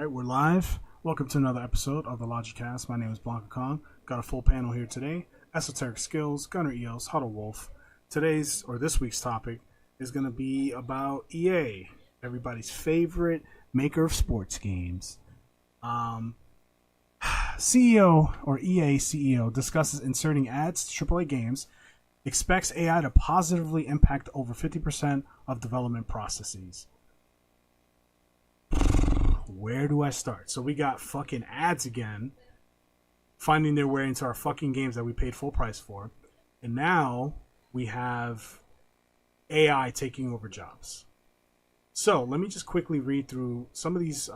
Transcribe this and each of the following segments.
right, we're live. Welcome to another episode of the LogiCast. My name is BlankaKong. Got a full panel here today. Esoteric Skills, Gunner EOS, Huddle Wolf. This week's topic is going to be about EA, everybody's favorite maker of sports games. CEO or EA CEO discusses inserting ads to AAA games, expects AI to positively impact over 50% of development processes. Where do I start? So we got fucking ads again, finding their way into our fucking games that we paid full price for. And now we have AI taking over jobs. So let me just quickly read through some of these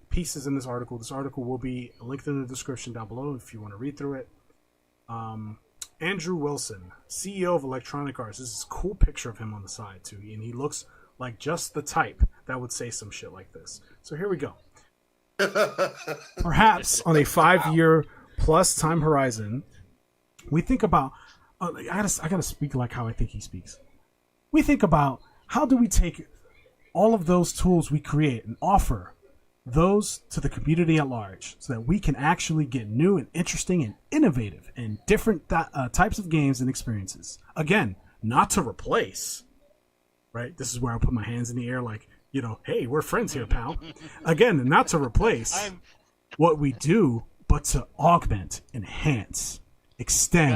pieces in this article. This article will be linked in the description down below if you want to read through it. Andrew Wilson, CEO of Electronic Arts. This is a cool picture of him on the side too, and he looks like just the type that would say some shit like this. So here we go. Perhaps on a 5-year plus time horizon, we think about. I gotta speak like how I think he speaks. We think about how do we take all of those tools we create and offer those to the community at large, so that we can actually get new and interesting and innovative and different types of games and experiences. Again, not to replace. Right? This is where I put my hands in the air like, hey, we're friends here, pal. Again, not to replace what we do, but to augment, enhance, extend,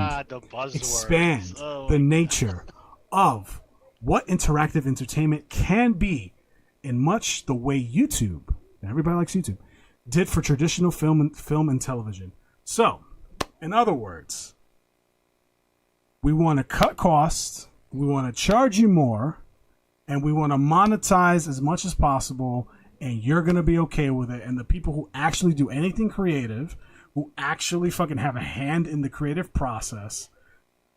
expand the nature of what interactive entertainment can be, in much the way YouTube, and everybody likes YouTube, did for traditional film and television. So, in other words, we want to cut costs, we want to charge you more, and we want to monetize as much as possible, and you're going to be okay with it. And the people who actually do anything creative, who actually fucking have a hand in the creative process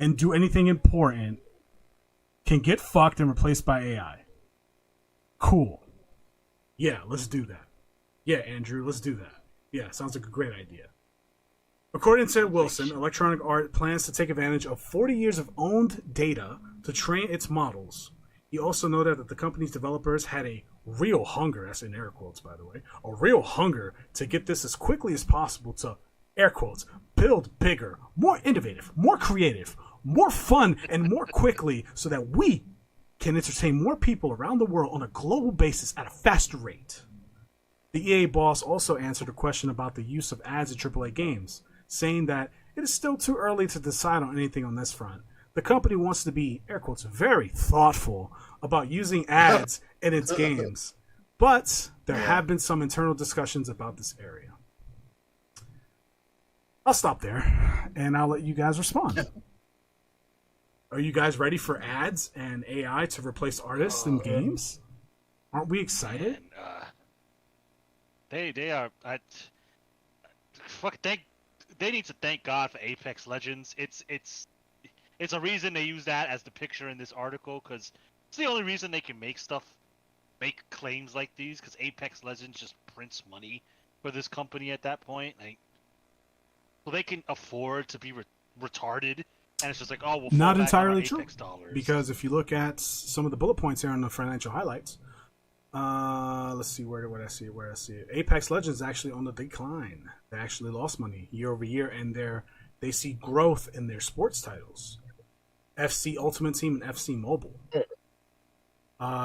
and do anything important, can get fucked and replaced by AI. Cool. Yeah, let's do that. Yeah, Andrew, let's do that. Yeah, sounds like a great idea. According to Wilson, Electronic Arts plans to take advantage of 40 years of owned data to train its models. He also noted that the company's developers had a real hunger, that's in air quotes, by the way, a real hunger to get this as quickly as possible to, air quotes, build bigger, more innovative, more creative, more fun, and more quickly, so that we can entertain more people around the world on a global basis at a faster rate. The EA boss also answered a question about the use of ads in AAA games, saying that it is still too early to decide on anything on this front. The company wants to be, air quotes, very thoughtful about using ads in its games, but there have been some internal discussions about this area. I'll stop there, and I'll let you guys respond. Are you guys ready for ads and AI to replace artists in games? Aren't we excited? They are. They need to thank God for Apex Legends. It's a reason they use that as the picture in this article, because it's the only reason they can make claims like these, because Apex Legends just prints money for this company at that point. So they can afford to be retarded, and it's just like, oh, we'll fall not back entirely on our true, Apex dollars. because if you look at some of the bullet points here on the financial highlights, let's see, where I see it. Apex Legends actually on the decline. They actually lost money year over year, and they see growth in their sports titles. FC Ultimate Team and FC Mobile.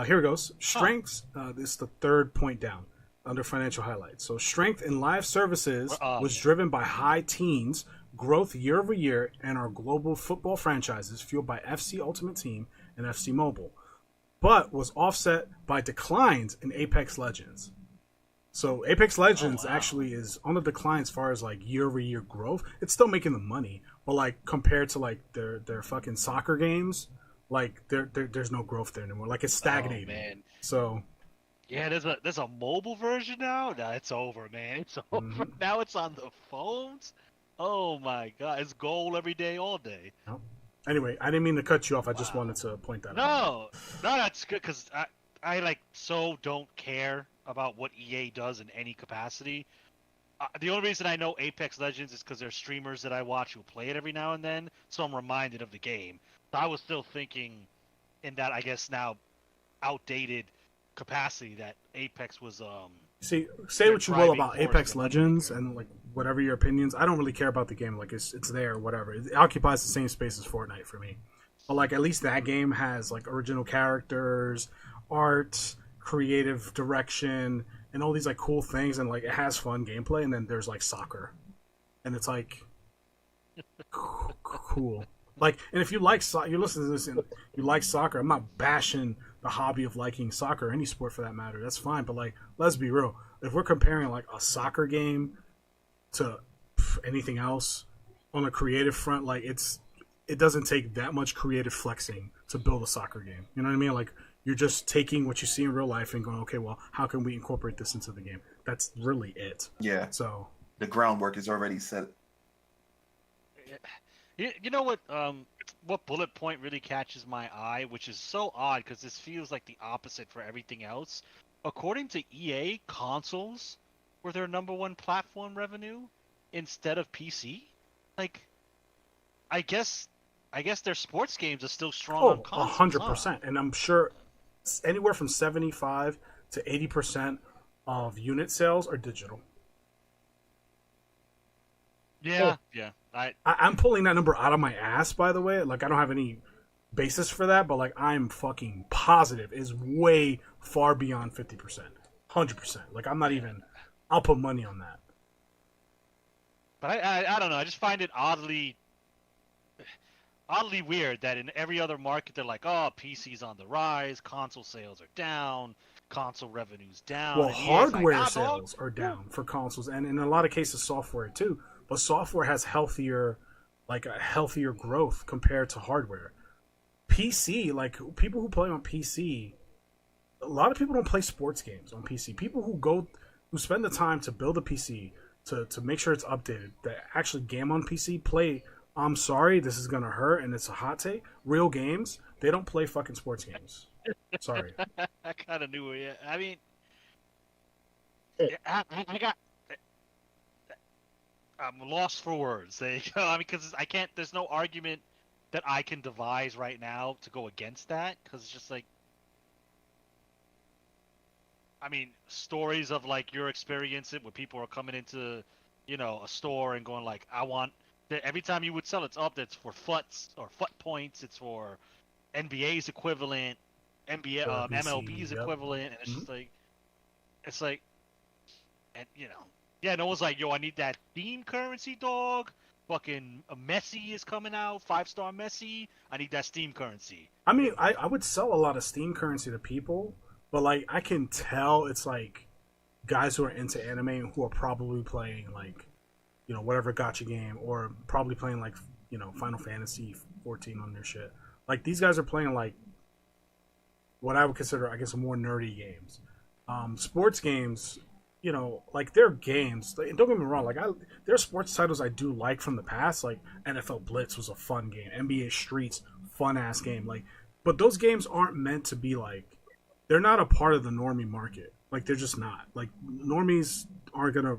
Here it goes. Strengths. This is the third point down under financial highlights. So strength in live services was driven by high teens growth year over year and our global football franchises fueled by FC Ultimate Team and FC Mobile, but was offset by declines in Apex Legends. So Apex Legends actually is on the decline as far as like year over year growth. It's still making the money, but like compared to like their fucking soccer games, like there's no growth there anymore. Like it's stagnating. Oh, man. So yeah, there's a mobile version now. Nah, it's over, man. It's over. Mm-hmm. Now it's on the phones. Oh my god, it's goal every day, all day. Oh. Anyway, I didn't mean to cut you off. I just wanted to point that out. No, that's good, because I like so don't care about what EA does in any capacity. The only reason I know Apex Legends is because there's streamers that I watch who play it every now and then, so I'm reminded of the game. So I was still thinking in that, I guess now, outdated capacity that Apex was See, say They're what you will driving about force Apex behind Legends and like whatever your opinions. I don't really care about the game. Like it's there, or whatever. It occupies the same space as Fortnite for me. But like at least that game has like original characters, art, creative direction, and all these like cool things, and like it has fun gameplay. And then there's like soccer, and it's like cool. Like, and if you like you listen to this and you like soccer, I'm not bashing the hobby of liking soccer, or any sport for that matter. That's fine. But like, let's be real. If we're comparing like a soccer game to anything else on a creative front, like it doesn't take that much creative flexing to build a soccer game. You know what I mean? Like you're just taking what you see in real life and going, okay, well, how can we incorporate this into the game? That's really it. Yeah. So The groundwork is already set. You know what bullet point really catches my eye, which is so odd because this feels like the opposite for everything else. According to EA, consoles were their #1 platform revenue instead of PC. Like, I guess their sports games are still strong on consoles. 100%. And I'm sure anywhere from 75 to 80% of unit sales are digital. Yeah, yeah. I'm pulling that number out of my ass, by the way. Like, I don't have any basis for that, but like, I'm fucking positive is way far beyond 50%, 100%. Like, I'm not even. I'll put money on that. But I don't know. I just find it oddly weird that in every other market they're like, oh, PC's on the rise, console sales are down, console revenue's down. Well, and EA's hardware like, sales are down for consoles, and in a lot of cases, software too. But software has healthier growth compared to hardware. PC, like people who play on PC, a lot of people don't play sports games on PC. People who spend the time to build a PC to make sure it's updated, that actually game on PC, play. I'm sorry, this is gonna hurt, and it's a hot take. Real games, they don't play fucking sports games. Sorry. I kind of knew it. I mean, I'm lost for words. There you go. I mean, because I can't. There's no argument that I can devise right now to go against that. Because it's just like, I mean, stories of like your experience it where people are coming into, a store and going like, I want. Every time you would sell, it's up. That's for FUTs or FUT points. It's for NBA's equivalent, MLB's equivalent, and it's just like, and yeah, no one's like, yo, I need that Steam currency, dog. Fucking Messi is coming out, 5-star Messi. I need that Steam currency. I mean, I would sell a lot of Steam currency to people, but like I can tell it's like guys who are into anime who are probably playing like, whatever gacha game, or probably playing like, Final Fantasy 14 on their shit. Like these guys are playing like what I would consider, I guess, more nerdy games. Sports games, like they're games. Don't get me wrong. Like there are sports titles I do like from the past. Like NFL Blitz was a fun game. NBA Streets, fun ass game. Like, but those games aren't meant to be like. They're not a part of the normie market. Like they're just not. Like normies aren't gonna.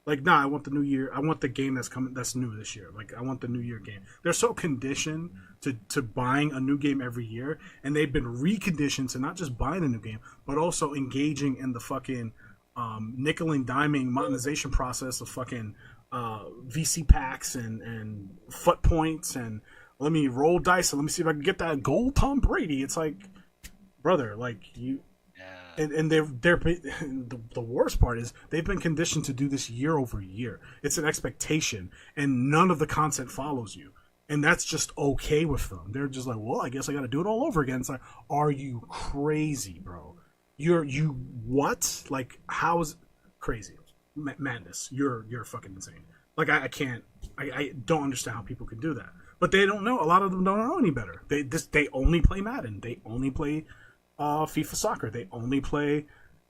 Like, nah, I want the new year. I want the game that's coming. That's new this year. Like, I want the new year game. They're so conditioned to buying a new game every year, and they've been reconditioned to not just buying a new game, but also engaging in the fucking nickel and diming monetization process of fucking VC packs and FUT points, and let me roll dice and let me see if I can get that gold Tom Brady. It's like, brother, like you. And they're the worst part is they've been conditioned to do this year over year. It's an expectation, and none of the content follows you, and that's just okay with them. They're just like, well, I guess I got to do it all over again. It's like, are you crazy, bro? You what? Like, how is crazy? Madness. You're fucking insane. Like I can't. I don't understand how people can do that. But they don't know. A lot of them don't know any better. They only play Madden. They only play. FIFA Soccer. They only play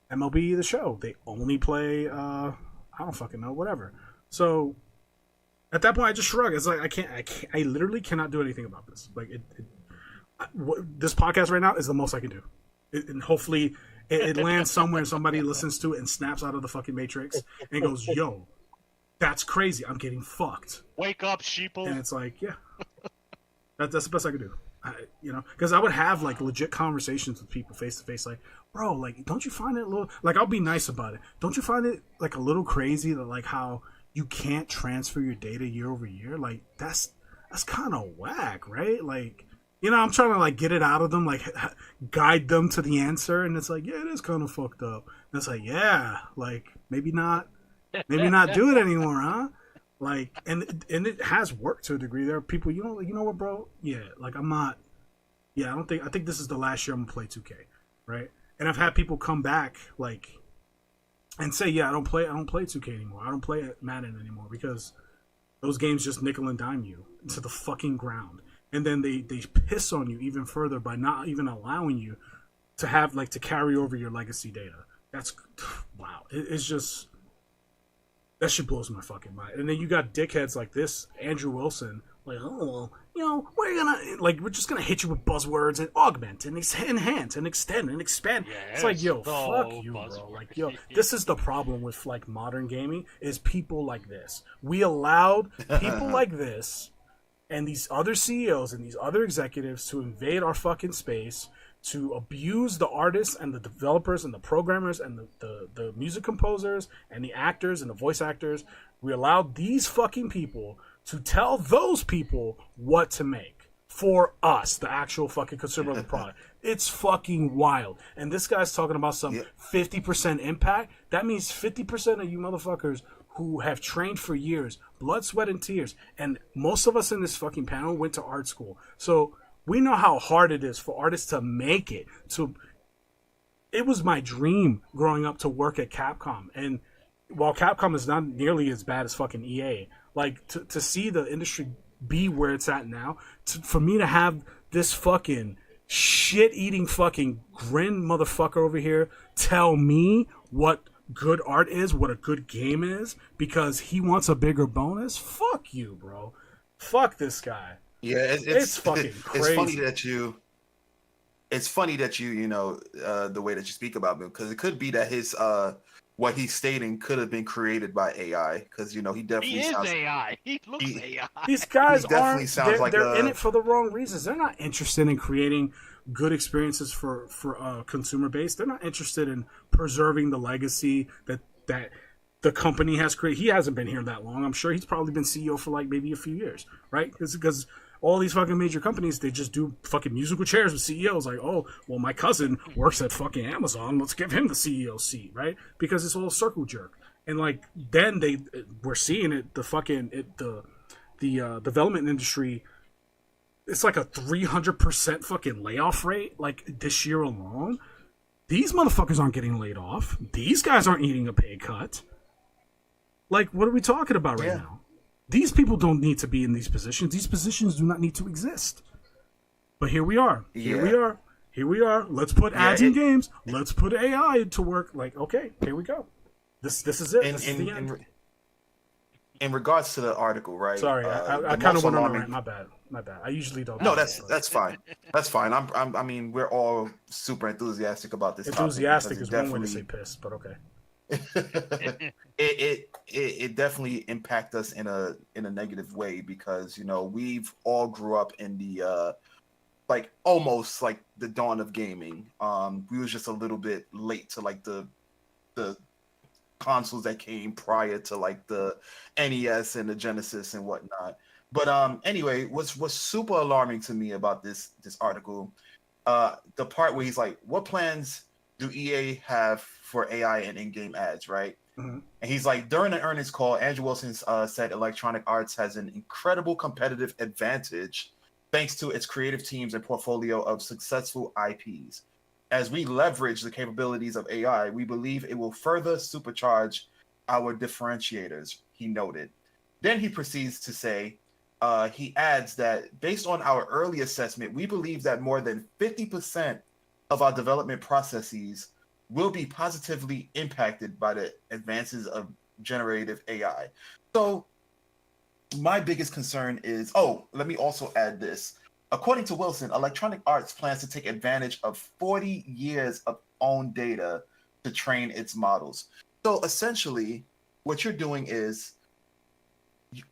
MLB The Show. They only play I don't fucking know, whatever. So at that point, I just shrug. It's like I literally cannot do anything about this. Like this podcast right now is the most I can do, and hopefully it lands somewhere and somebody listens to it and snaps out of the fucking matrix and goes, "Yo, that's crazy. I'm getting fucked." Wake up, sheeple. And it's like, yeah, that's the best I can do. Because I would have like legit conversations with people face to face, like, bro, like, don't you find it a little, like, I'll be nice about it. Don't you find it like a little crazy that like how you can't transfer your data year over year? Like, that's kind of whack, right? Like, I'm trying to like get it out of them, like guide them to the answer, and it's like, yeah, it is kind of fucked up. And it's like, yeah, like maybe not do it anymore, huh? Like, and it has worked to a degree. There are people, you know what, bro? Yeah, like I'm not. Yeah, I think this is the last year I'm gonna play 2K, right? And I've had people come back like and say, yeah, I don't play 2K anymore. I don't play Madden anymore because those games just nickel and dime you to the fucking ground. And then they piss on you even further by not even allowing you to have like to carry over your legacy data. That's wow. It's just that shit blows my fucking mind. And then you got dickheads like this, Andrew Wilson, like, oh, we're just gonna hit you with buzzwords and augment and enhance and extend and expand. Yeah, it's like, yo, so fuck you, bro. buzzword. Like, yo, this is the problem with like modern gaming is people like this. We allowed people like this and these other CEOs and these other executives to invade our fucking space, to abuse the artists and the developers and the programmers and the music composers and the actors and the voice actors. We allowed these fucking people to tell those people what to make for us, the actual fucking consumer of the product. It's fucking wild. And this guy's talking about some 50% impact. That means 50% of you motherfuckers who have trained for years, blood, sweat, and tears. And most of us in this fucking panel went to art school. So we know how hard it is for artists to make it. It was my dream growing up to work at Capcom. And while Capcom is not nearly as bad as fucking EA, like to see the industry be where it's at now, for me to have this fucking shit-eating fucking grin motherfucker over here tell me what good art is, what a good game is, because he wants a bigger bonus, fuck you, bro. Fuck this guy. Yeah, it's fucking crazy. It's funny that you the way that you speak about him, because it could be that his what he's stating could have been created by AI, because he definitely sounds AI. He looks AI. These guys they're in it for the wrong reasons. They're not interested in creating good experiences for consumer base. They're not interested in preserving the legacy that the company has created. He hasn't been here that long. I'm sure he's probably been CEO for like maybe a few years, right? Because all these fucking major companies, they just do fucking musical chairs with CEOs. Like, oh, well, my cousin works at fucking Amazon. Let's give him the CEO seat, right? Because it's all circle jerk. And like, then we're seeing it. The development industry, it's like a 300% fucking layoff rate. Like this year alone, these motherfuckers aren't getting laid off. These guys aren't eating a pay cut. Like, what are we talking about right now? These people don't need to be in these positions. These positions do not need to exist. But here we are. Here we are. Let's put ads in games. Let's put AI to work. Like, okay, here we go. This is it. This is the end. In regards to the article, right? Sorry, I kind of went on a rant. My bad. I usually don't. No, that's fine. That's fine. I mean, we're all super enthusiastic about this. Enthusiastic is one way to say pissed, but okay. it definitely impact us in a negative way, because we've all grew up in the like almost like the dawn of gaming. We was just a little bit late to like the consoles that came prior to like the NES and the Genesis and whatnot. But anyway, what's super alarming to me about this article, the part where he's like, what plans do EA have for AI and in-game ads, right? Mm-hmm. And he's like, during an earnings call, Andrew Wilson said Electronic Arts has an incredible competitive advantage thanks to its creative teams and portfolio of successful IPs. As we leverage the capabilities of AI, we believe it will further supercharge our differentiators, he noted. Then he proceeds to say, he adds that based on our early assessment, we believe that more than 50% of our development processes will be positively impacted by the advances of generative AI. So my biggest concern is, let me also add this. According to Wilson, Electronic Arts plans to take advantage of 40 years of own data to train its models. So essentially, what you're doing is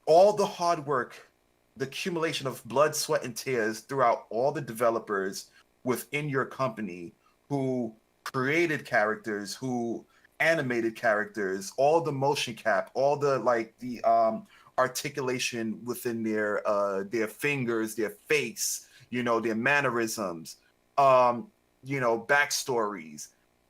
all the hard work the accumulation of blood, sweat, and tears throughout all the developers within your company who created characters, who animated characters, all the motion cap, all the articulation within their fingers, their face, their mannerisms, backstories,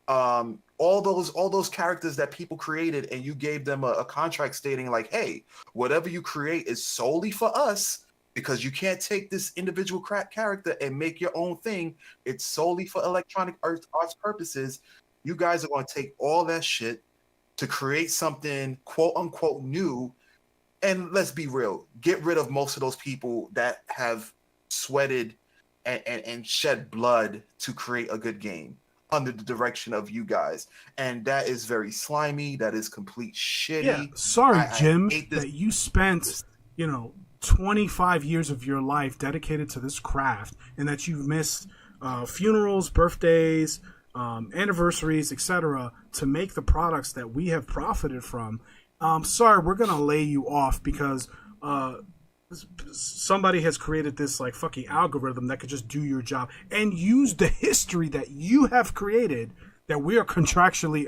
all those characters that people created, and you gave them a contract stating like, hey, whatever you create is solely for us, because you can't take this individual character and make your own thing. It's solely for electronic arts purposes. You guys are going to take all that shit to create something quote unquote new. And let's be real, get rid of most of those people that have sweated and shed blood to create a good game under the direction of you guys. And that is very slimy. That is complete shitty. Yeah, sorry, Jim, hate this. that you spent, 25 years of your life dedicated to this craft, and that you've missed funerals, birthdays, anniversaries, etc., to make the products that we have profited from. Sorry, we're gonna lay you off because somebody has created this like fucking algorithm that could just do your job and use the history that you have created, that we are contractually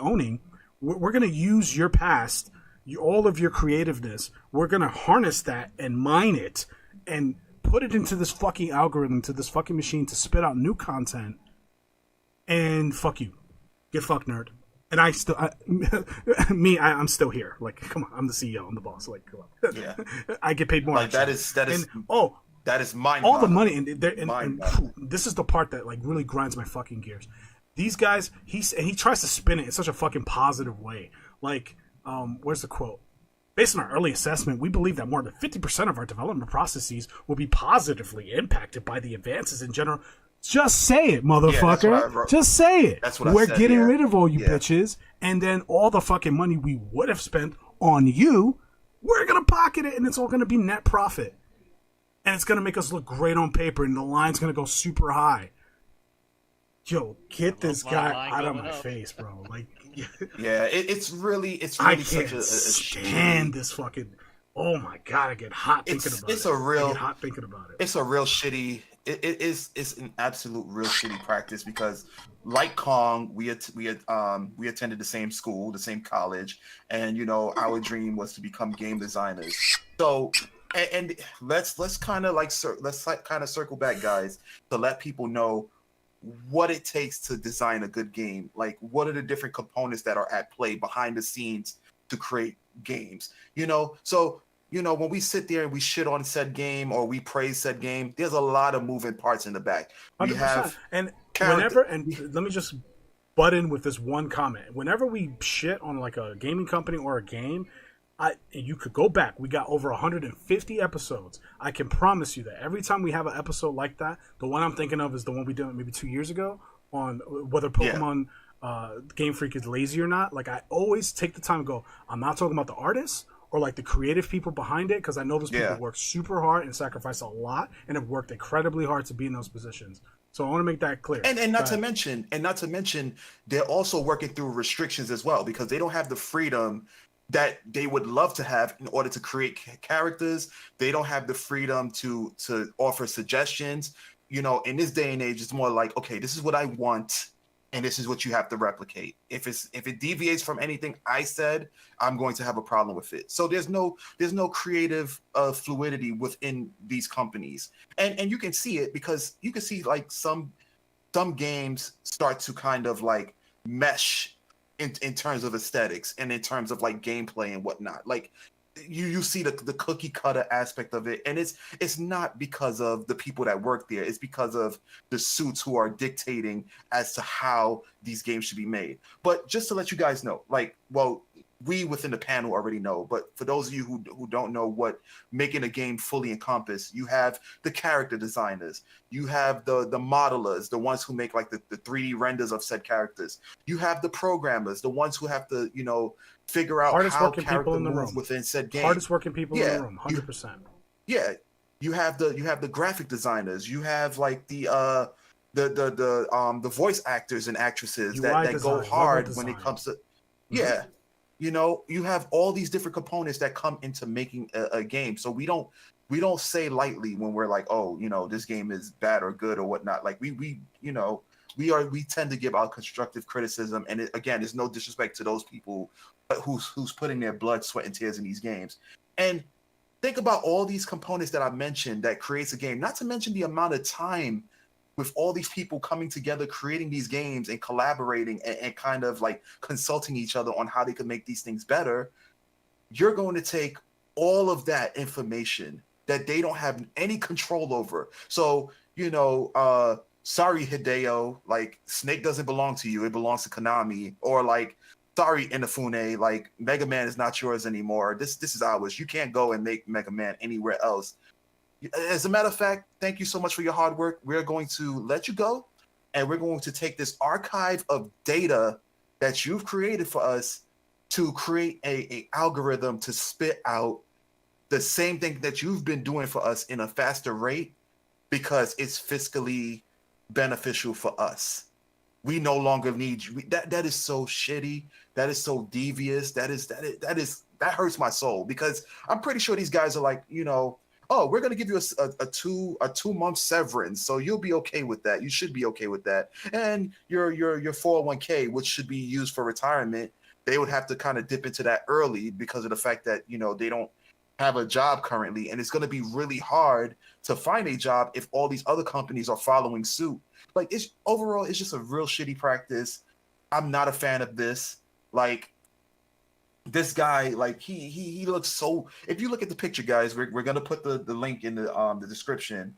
owning. We're gonna use your past, all of your creativeness. We're gonna harness that and mine it and put it into this fucking algorithm, to this fucking machine, to spit out new content. And fuck you, get fucked, nerd. And I'm still here. Like, come on, I'm the CEO, I'm the boss. Like, come on. Yeah. I get paid more. Like that is that is mind. All the money, and this is the part that like really grinds my fucking gears. These guys, he tries to spin it in such a fucking positive way. Like, where's the quote? Based on our early assessment, we believe that more than 50% of our development processes will be positively impacted by the advances in general. Just say it, motherfucker. Yeah, just say it. That's what We're said, getting rid of all you bitches, and then all the fucking money we would have spent on you, we're gonna pocket it, and it's all gonna be net profit. And it's gonna make us look great on paper, and the line's gonna go super high. Yo, get this guy out of my face, bro. Like, yeah, it's really I such can't a stand this fucking. Oh my god, I get hot thinking about it. I get hot thinking about it. It's a real shitty. It's an absolute real shitty practice, because like Kong, we attended the same school, the same college, and our dream was to become game designers. So and let's kind of circle back, guys, to let people know what it takes to design a good game. Like, what are the different components that are at play behind the scenes to create games? So when we sit there and we shit on said game or we praise said game, there's a lot of moving parts in the back. We 100%. have and let me just butt in with this one comment. Whenever we shit on like a gaming company or a game, you could go back. We got over 150 episodes. I can promise you that every time we have an episode like that, the one I'm thinking of is the one we did maybe 2 years ago on whether Pokemon Game Freak is lazy or not. Like, I always take the time to go, I'm not talking about the artists or like the creative people behind it, because I know those people work super hard and sacrifice a lot and have worked incredibly hard to be in those positions. So I want to make that clear. And not to mention, they're also working through restrictions as well, because they don't have the freedom that they would love to have in order to create characters. They don't have the freedom to offer suggestions. In this day and age, it's more like, okay, this is what I want, and this is what you have to replicate. If it deviates from anything I said, I'm going to have a problem with it. So there's no creative fluidity within these companies, and you can see it, because you can see like some games start to kind of like mesh in terms of aesthetics and in terms of like gameplay and whatnot. Like, you see the cookie cutter aspect of it, and it's not because of the people that work there. It's because of the suits who are dictating as to how these games should be made. But just to let you guys know, like, well, we within the panel already know, but for those of you who don't know what making a game fully encompass, you have the character designers, you have the modelers, the ones who make like the 3D renders of said characters, you have the programmers, the ones who have to figure out how character moves within said game. Hardest working people in the room, 100%. Yeah, you have the graphic designers, you have like the voice actors and actresses that go hard when it comes to You know, you have all these different components that come into making a game. So we don't say lightly when we're like, oh, you know, this game is bad or good or whatnot. Like we you know, we tend to give out constructive criticism, and again, there's no disrespect to those people who's putting their blood, sweat, and tears in these games. And think about all these components that I mentioned that creates a game. Not to mention the amount of time with all these people coming together, creating these games and collaborating and kind of like consulting each other on how they can make these things better. You're going to take all of that information that they don't have any control over. So, you know, sorry, Hideo, like Snake doesn't belong to you. It belongs to Konami. Or like, sorry, Inafune, like Mega Man is not yours anymore. This is ours. You can't go and make Mega Man anywhere else. As a matter of fact, thank you so much for your hard work. We're going to let you go, and we're going to take this archive of data that you've created for us to create a algorithm to spit out the same thing that you've been doing for us in a faster rate because it's fiscally beneficial for us. We no longer need you. That is so shitty. That is so devious. That hurts my soul, because I'm pretty sure these guys are like, you know, oh, we're going to give you a 2-month severance, so you'll be okay with that. You should be okay with that. And your 401k, which should be used for retirement, they would have to kind of dip into that early because of the fact that, you know, they don't have a job currently, and it's going to be really hard to find a job if all these other companies are following suit. Like, it's overall, it's just a real shitty practice. I'm not a fan of this. Like, this guy, like he looks so. If you look at the picture, guys, we're gonna put the link in the description.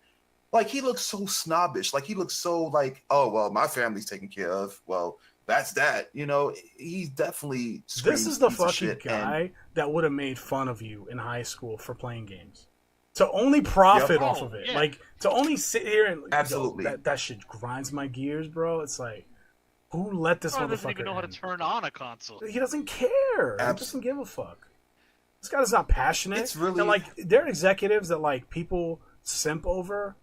Like, he looks so snobbish. Like, he looks so like, oh well, my family's taken care of. Well, that's that. You know, he's definitely. This is the fucking guy that would have made fun of you in high school for playing games. To only profit off of it, yeah. Like to only sit here and absolutely that shit grinds my gears, bro. It's like, who let this motherfucker doesn't even know how to turn on a console. He doesn't care. He doesn't give a fuck. This guy is not passionate. It's really, and like, they're executives that like people simp over,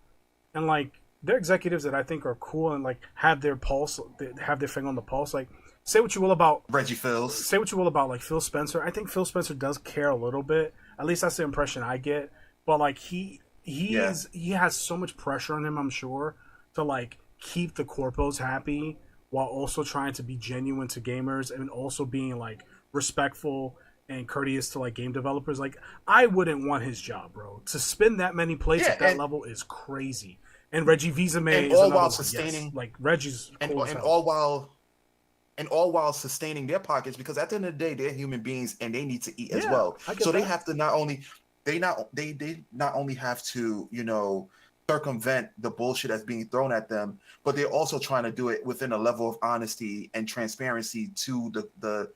and like they're executives that I think are cool and like have their pulse, have their finger on the pulse. Like, say what you will about Reggie Fils. Say what you will about like Phil Spencer. I think Phil Spencer does care a little bit. At least that's the impression I get. But like he has so much pressure on him, I'm sure, to like keep the corpos happy while also trying to be genuine to gamers and also being like respectful and courteous to like game developers. Like, I wouldn't want his job, bro. To spin that many plates at that level is crazy. And Reggie Fils-Aimé is all while sustaining, yes, like Reggie's cool and all while sustaining their pockets, because at the end of the day, they're human beings and they need to eat as well. So they have to not only have to, you know, circumvent the bullshit that's being thrown at them, but they're also trying to do it within a level of honesty and transparency to the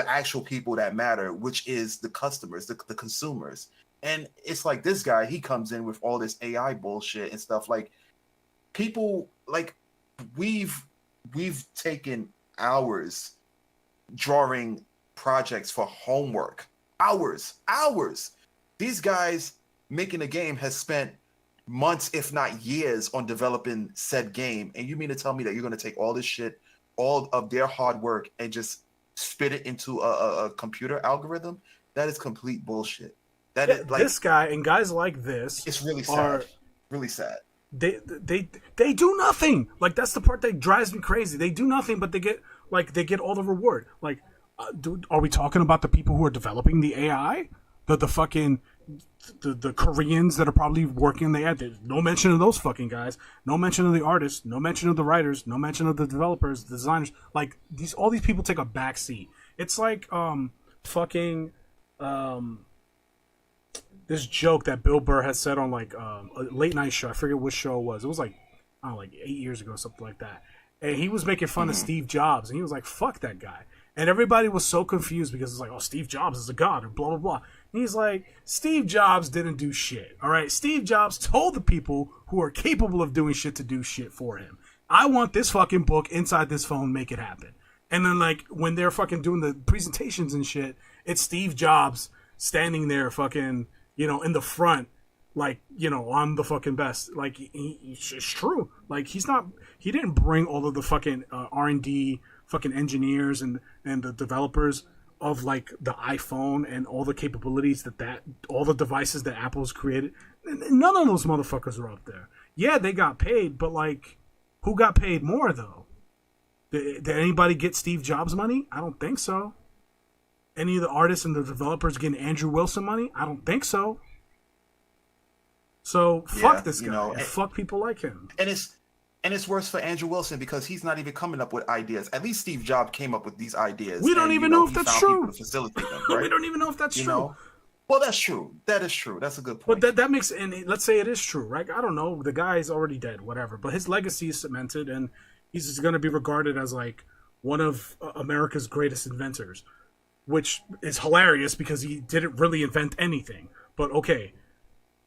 actual people that matter, which is the customers, the consumers. And it's like, this guy, he comes in with all this AI bullshit and stuff. Like, people, like, we've taken hours drawing projects for homework. Hours. These guys making a game has spent months, if not years, on developing said game. And you mean to tell me that you're going to take all this shit, all of their hard work, and just spit it into a computer algorithm? That is complete bullshit. That is, like, this guy and guys like this, it's really sad. Really sad. They do nothing. Like, that's the part that drives me crazy. They do nothing, but they get all the reward. Like, are we talking about the people who are developing the AI? The fucking the Koreans that are probably working on the ad. There's no mention of those fucking guys. No mention of the artists. No mention of the writers. No mention of the developers, the designers. Like, all these people take a back seat. It's like this joke that Bill Burr has said on like a late night show. I forget which show it was. It was like, I don't know, like 8 years ago, something like that. And he was making fun of Steve Jobs, and he was like, "Fuck that guy." And everybody was so confused because it's like, oh, Steve Jobs is a god, or blah, blah, blah. And he's like, Steve Jobs didn't do shit, all right? Steve Jobs told the people who are capable of doing shit to do shit for him. I want this fucking book inside this phone, make it happen. And then, like, when they're fucking doing the presentations and shit, it's Steve Jobs standing there fucking, you know, in the front, like, you know, I'm the fucking best. Like, it's true. Like, he didn't bring all of the fucking R&D fucking engineers and the developers of like the iPhone and all the capabilities that all the devices that Apple's created, none of those motherfuckers are up there. Yeah, they got paid, but like, who got paid more though? Did anybody get Steve Jobs money? I don't think so. Any of the artists and the developers getting Andrew Wilson money? I don't think so. So fuck this guy. And fuck people like him. And it's worse for Andrew Wilson because he's not even coming up with ideas. At least Steve Jobs came up with these ideas. We don't even know if that's true. To facilitate them, right? We don't even know if that's true. Know? Well, that's true. That is true. That's a good point. But that makes, and let's say it is true, right? I don't know. The guy's already dead, whatever. But his legacy is cemented, and he's going to be regarded as like one of America's greatest inventors, which is hilarious because he didn't really invent anything. But okay.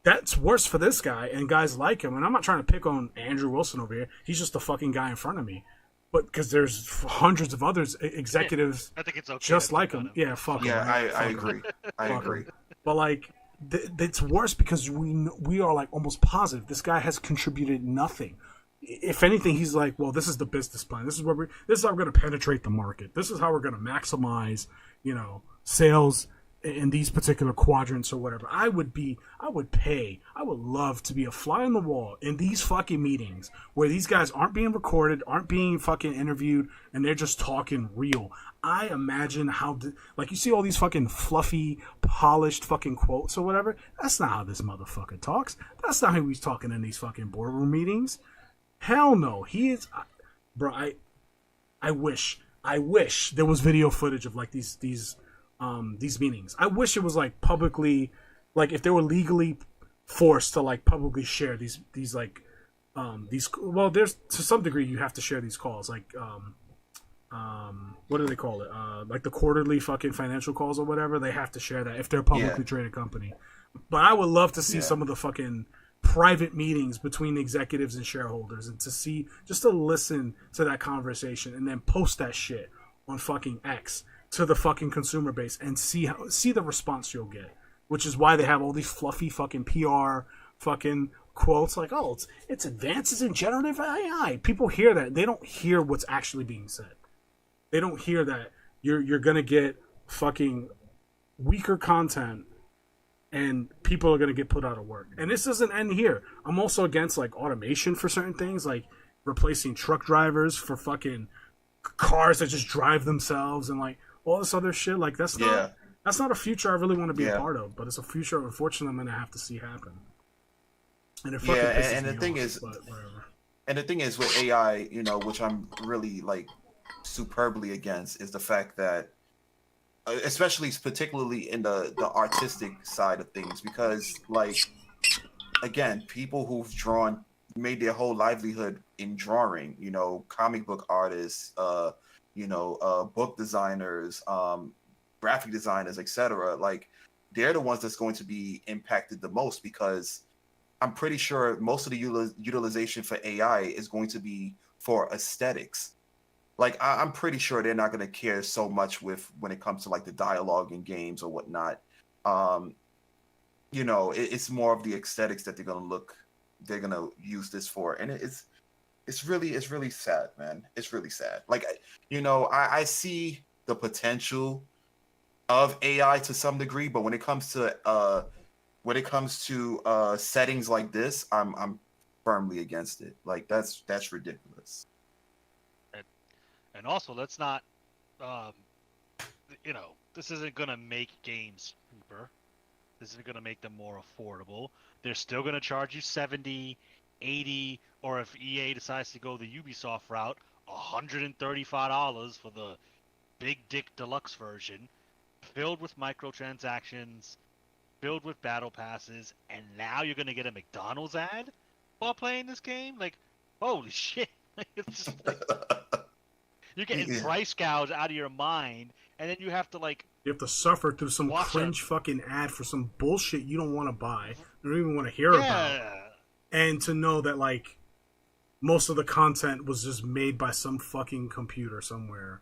That's worse for this guy and guys like him. And I'm not trying to pick on Andrew Wilson over here. He's just the fucking guy in front of me. But because there's hundreds of others executives I think it's okay just like him. Yeah, fuck him. Yeah, I agree. I agree. But like, it's worse because we are like almost positive this guy has contributed nothing. If anything, he's like, well, this is the business plan. This is how we're going to penetrate the market. This is how we're going to maximize, sales in these particular quadrants or whatever. I would love to be a fly on the wall in these fucking meetings where these guys aren't being recorded, aren't being fucking interviewed, and they're just talking real. I imagine like you see all these fucking fluffy, polished fucking quotes or whatever. That's not how this motherfucker talks. That's not how he's talking in these fucking boardroom meetings. Hell no. He is, bro. I wish there was video footage of like these meetings. I wish it was like publicly, like if they were legally forced to like publicly share these well, there's to some degree you have to share these calls, like what do they call it, like the quarterly fucking financial calls or whatever. They have to share that if they're a publicly traded company. But I would love to see some of the fucking private meetings between executives and shareholders, and to listen to that conversation and then post that shit on fucking X to the fucking consumer base and see the response you'll get, which is why they have all these fluffy fucking PR fucking quotes like, oh, it's advances in generative AI. People hear that. They don't hear what's actually being said. They don't hear that you're gonna get fucking weaker content and people are gonna get put out of work. And this doesn't end here. I'm also against like automation for certain things, like replacing truck drivers for fucking cars that just drive themselves and like all this other shit. Like that's not a future I really want to be a part of, but it's a future unfortunately I'm gonna have to see happen. And it and the thing is, with AI, which I'm really like superbly against, is the fact that, particularly in the artistic side of things, because like again, people who've made their whole livelihood in drawing, comic book artists, book designers, graphic designers, etc. Like they're the ones that's going to be impacted the most, because I'm pretty sure most of the utilization for AI is going to be for aesthetics. Like I'm pretty sure they're not going to care so much when it comes to like the dialogue in games or whatnot. It's more of the aesthetics that they're going to use this for, and it's really sad, man. It's really sad. Like, I see the potential of AI to some degree, but when it comes to settings like this, I'm firmly against it. Like that's ridiculous. And also, let's not, this isn't gonna make games cheaper. This isn't gonna make them more affordable. They're still gonna charge you $70, $80, or if EA decides to go the Ubisoft route, $135 for the Big Dick Deluxe version, filled with microtransactions, filled with battle passes, and now you're gonna get a McDonald's ad while playing this game? Like, holy shit! It's just like, you're getting price gouge out of your mind, and then you have to suffer through some cringe fucking ad for some bullshit you don't want to buy, you don't even want to hear about, and to know that like most of the content was just made by some fucking computer somewhere,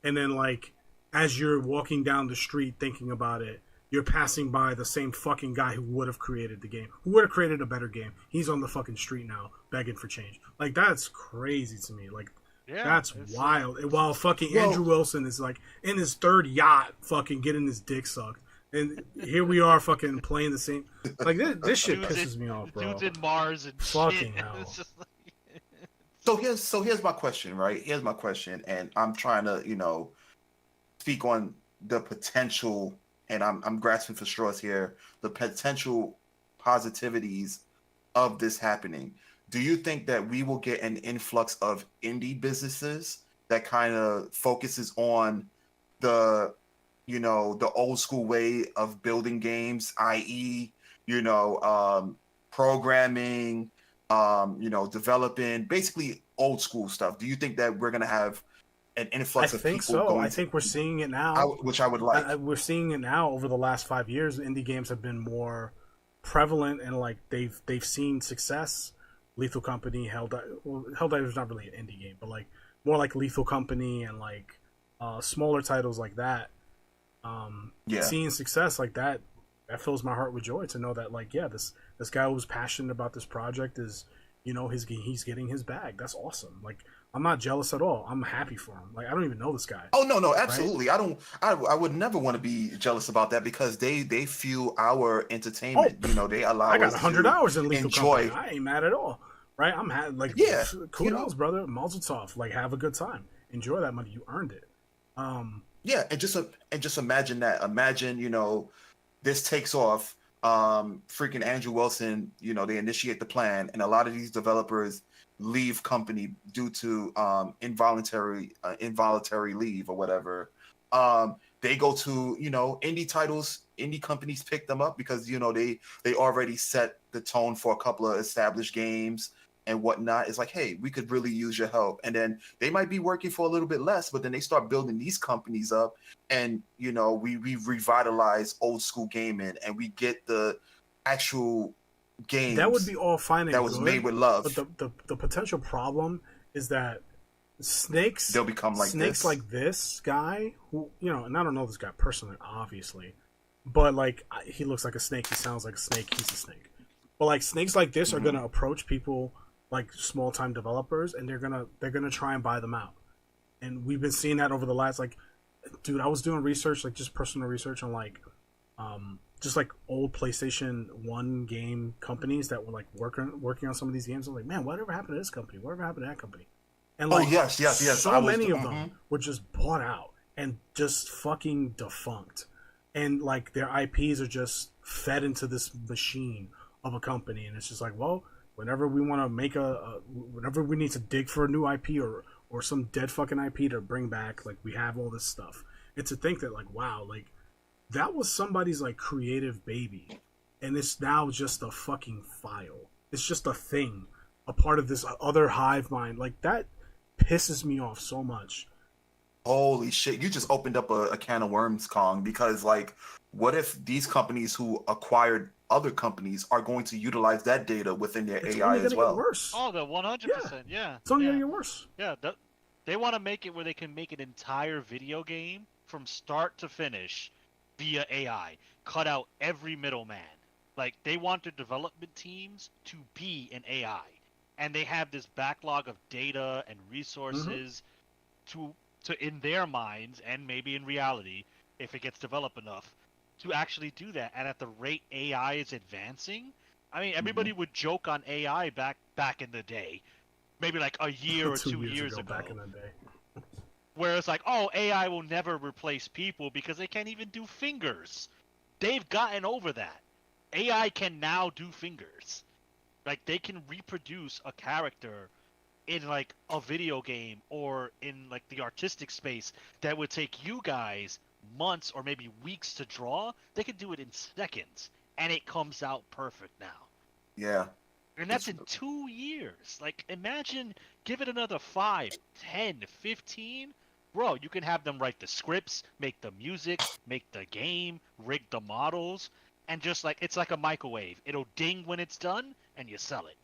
and then like as you're walking down the street thinking about it, you're passing by the same fucking guy who would have created the game, who would have created a better game. He's on the fucking street now begging for change. Like that's crazy to me. Like Yeah, That's it's, wild. While fucking Well- Andrew Wilson is like in his third yacht, fucking getting his dick sucked, and here we are, fucking playing the same. Like this shit Dude's pisses in- me off, bro. Dude's in Mars and Fucking shit. hell. It's just like, So here's my question, right? Here's my question, and I'm trying to, speak on the potential, and I'm grasping for straws here, the potential positivities of this happening. Do you think that we will get an influx of indie businesses that kind of focuses on the, the old school way of building games, i.e., programming, developing, basically old school stuff? Do you think that we're gonna have an I influx of think people so. going? I think we're seeing it now. Which I would like. We're seeing it now over the last 5 years. Indie games have been more prevalent, and like they've seen success. Lethal Company, Helldiver's not really an indie game, but like more like Lethal Company and like smaller titles like that. Seeing success like that fills my heart with joy to know that, like, yeah, this guy who was passionate about this project is, he's getting his bag. That's awesome. Like, I'm not jealous at all. I'm happy for him. Like, I don't even know this guy. Oh no, absolutely. Right? I would never want to be jealous about that, because they fuel our entertainment. They allow us. I got 100 hours in Lethal enjoy. Company. I ain't mad at all. Right? I'm like, yeah, kudos, brother. Mazel tov. Like, have a good time. Enjoy that money. You earned it. Yeah, and just imagine that. Imagine, this takes off. Freaking Andrew Wilson, they initiate the plan, and a lot of these developers leave company due to involuntary leave or whatever. They go to indie titles. Indie companies pick them up because they already set the tone for a couple of established games and whatnot. It's like, hey, we could really use your help. And then they might be working for a little bit less, but then they start building these companies up, and we revitalize old school gaming, and we get the actual games that would be all fine and that was good, made with love. But the potential problem is that they'll become like snakes, like this guy who, and I don't know this guy personally, obviously, but like, he looks like a snake, he sounds like a snake, he's a snake. But like, snakes like this are gonna approach people like small time developers, and they're gonna try and buy them out. And we've been seeing that over the last, like, dude, I was doing research, like just personal research on like just like old PlayStation 1 game companies that were like working on some of these games. I'm like, man, whatever happened to this company? Whatever happened to that company? And like, yes. So many of them were just bought out and just fucking defunct. And like, their IPs are just fed into this machine of a company, and it's just like, well, whenever we want to make whenever we need to dig for a new IP or some dead fucking IP to bring back, like, we have all this stuff. And to think that, like, wow, like, that was somebody's like creative baby, and it's now just a fucking file. It's just a thing, a part of this other hive mind. Like, that pisses me off so much. Holy shit, you just opened up a can of worms, Kong, because like, what if these companies who acquired other companies are going to utilize that data within their AI as well? Get worse. Oh, the 100%. Yeah. It's only gonna get worse. Yeah, they want to make it where they can make an entire video game from start to finish via AI. Cut out every middleman. Like, they want their development teams to be an AI, and they have this backlog of data and resources to in their minds, and maybe in reality, if it gets developed enough, to actually do that. And at the rate AI is advancing, I mean, everybody would joke on AI back in the day, maybe like a year or 2 years ago. Back in the day. Where it's like, oh, AI will never replace people because they can't even do fingers. They've gotten over that. AI can now do fingers. Like, they can reproduce a character in like a video game or in like the artistic space that would take you guys months or maybe weeks to draw. They can do it in seconds, and it comes out perfect now. Yeah. And that's in 2 years. Like, imagine, give it another 5, 10, 15. Bro, you can have them write the scripts, make the music, make the game, rig the models, and just like, it's like a microwave. It'll ding when it's done, and you sell it.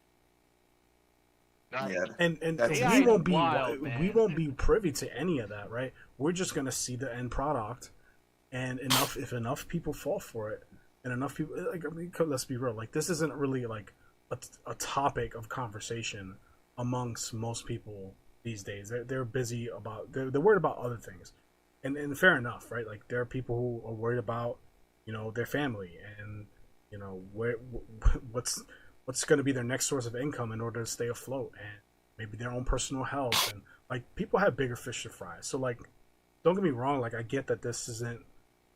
Yeah. And AI we won't be wild, we man. won't be privy to any of that, right? We're just gonna see the end product, and if enough people fall for it, and enough people, like, I mean, let's be real, like, this isn't really like a topic of conversation amongst most people these days. They're busy about they're worried about other things, and fair enough, right? Like there are people who are worried about their family and what's going to be their next source of income in order to stay afloat, and maybe their own personal health, and like people have bigger fish to fry. So like, don't get me wrong, like I get that this isn't